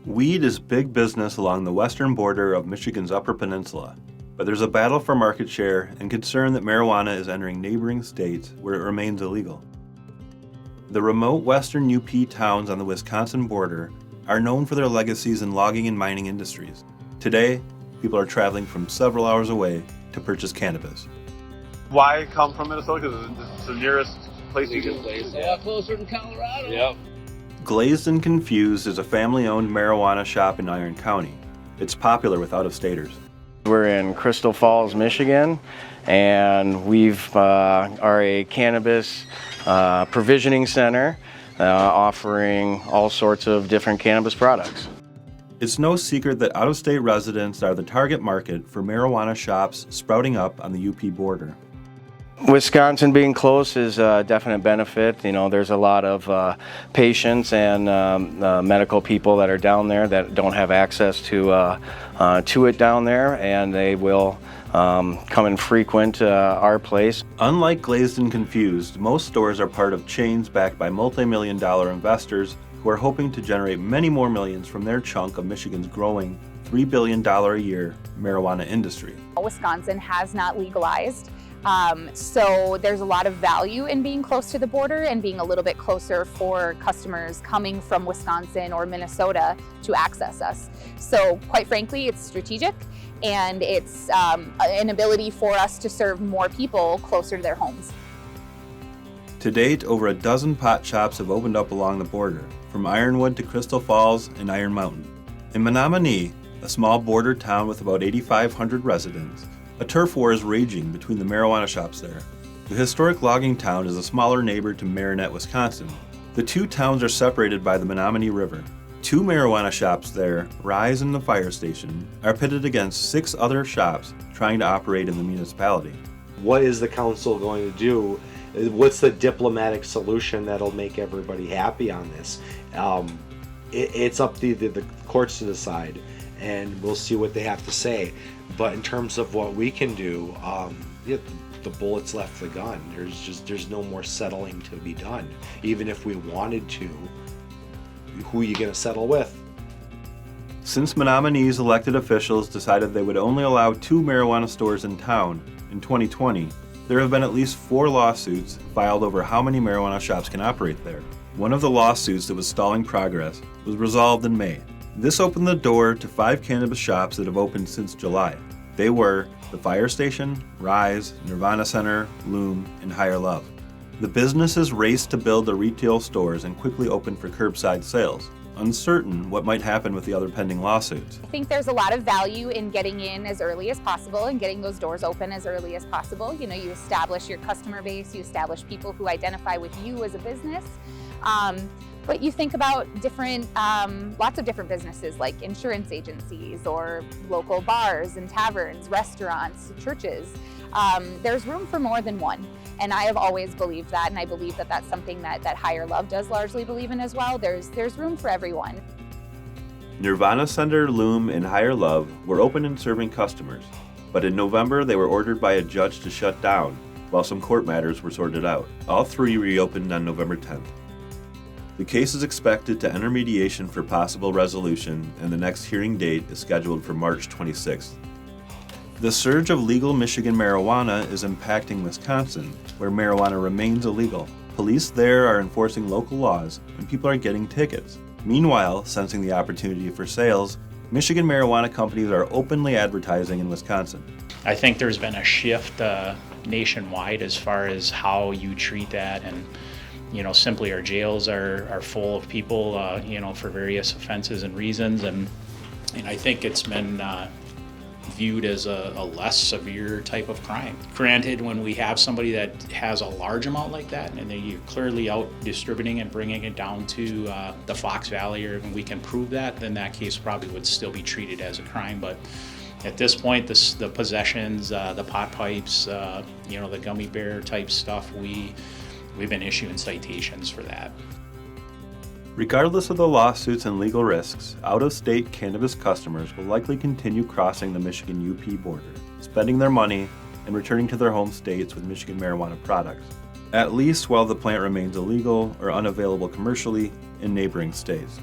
Weed is big business along the western border of Michigan's Upper Peninsula, but there's a battle for market share and concern that marijuana is entering neighboring states where it remains illegal. The remote western UP towns on the Wisconsin border are known for their legacies in logging and mining industries. Today, people are traveling from several hours away to purchase cannabis. Why come from Minnesota? Because it's the nearest place you can. It's a lot closer than Colorado. Yep. Glazed and Confused is a family-owned marijuana shop in Iron County. It's popular with out-of-staters. We're in Crystal Falls, Michigan, and we've are a cannabis provisioning center offering all sorts of different cannabis products. It's no secret that out-of-state residents are the target market for marijuana shops sprouting up on the UP border. Wisconsin being close is a definite benefit. You know, there's a lot of patients and medical people that are down there that don't have access to it down there, and they will come and frequent our place. Unlike Glazed and Confused, most stores are part of chains backed by multi-million-dollar investors who are hoping to generate many more millions from their chunk of Michigan's growing $3 billion a year marijuana industry. Wisconsin has not legalized. So there's a lot of value in being close to the border and being a little bit closer for customers coming from Wisconsin or Minnesota to access us. So quite frankly, it's strategic, and it's an ability for us to serve more people closer to their homes. To date, over a dozen pot shops have opened up along the border, from Ironwood to Crystal Falls and Iron Mountain. In Menominee, a small border town with about 8,500 residents, a turf war is raging between the marijuana shops there. The historic logging town is a smaller neighbor to Marinette, Wisconsin. The two towns are separated by the Menominee River. Two marijuana shops there, Rise and the Fire Station, are pitted against 6 other shops trying to operate in the municipality. What is the council going to do? What's the diplomatic solution that'll make everybody happy on this? It's up to the courts to decide, and we'll see what they have to say. But in terms of what we can do, the bullet's left the gun. There's no more settling to be done. Even if we wanted to, who are you going to settle with? Since Menominee's elected officials decided they would only allow 2 marijuana stores in town in 2020, there have been at least 4 lawsuits filed over how many marijuana shops can operate there. One of the lawsuits that was stalling progress was resolved in May. This opened the door to 5 cannabis shops that have opened since July. They were the Fire Station, Rise, Nirvana Center, Loom, and Higher Love. The businesses raced to build the retail stores and quickly opened for curbside sales, uncertain what might happen with the other pending lawsuits. I think there's a lot of value in getting in as early as possible and getting those doors open as early as possible. You know, you establish your customer base, you establish people who identify with you as a business. But you think about lots of different businesses like insurance agencies or local bars and taverns, restaurants, churches. There's room for more than one. And I have always believed that, and I believe that that's something that Higher Love does largely believe in as well. There's room for everyone. Nirvana Center, Loom, and Higher Love were open and serving customers, but in November they were ordered by a judge to shut down while some court matters were sorted out. All 3 reopened on November 10th. The case is expected to enter mediation for possible resolution, and the next hearing date is scheduled for March 26th. The surge of legal Michigan marijuana is impacting Wisconsin, where marijuana remains illegal. Police there are enforcing local laws, and people are getting tickets. Meanwhile, sensing the opportunity for sales, Michigan marijuana companies are openly advertising in Wisconsin. I think there's been a shift nationwide as far as how you treat that, and simply our jails are full of people, for various offenses and reasons, and I think it's been viewed as a less severe type of crime. Granted, when we have somebody that has a large amount like that, and then you're clearly out distributing and bringing it down to the Fox Valley, or when we can prove that, then that case probably would still be treated as a crime. But at this point, the possessions, the pot pipes, the gummy bear type stuff, we've been issuing citations for that. Regardless of the lawsuits and legal risks, out-of-state cannabis customers will likely continue crossing the Michigan UP border, spending their money and returning to their home states with Michigan marijuana products, at least while the plant remains illegal or unavailable commercially in neighboring states.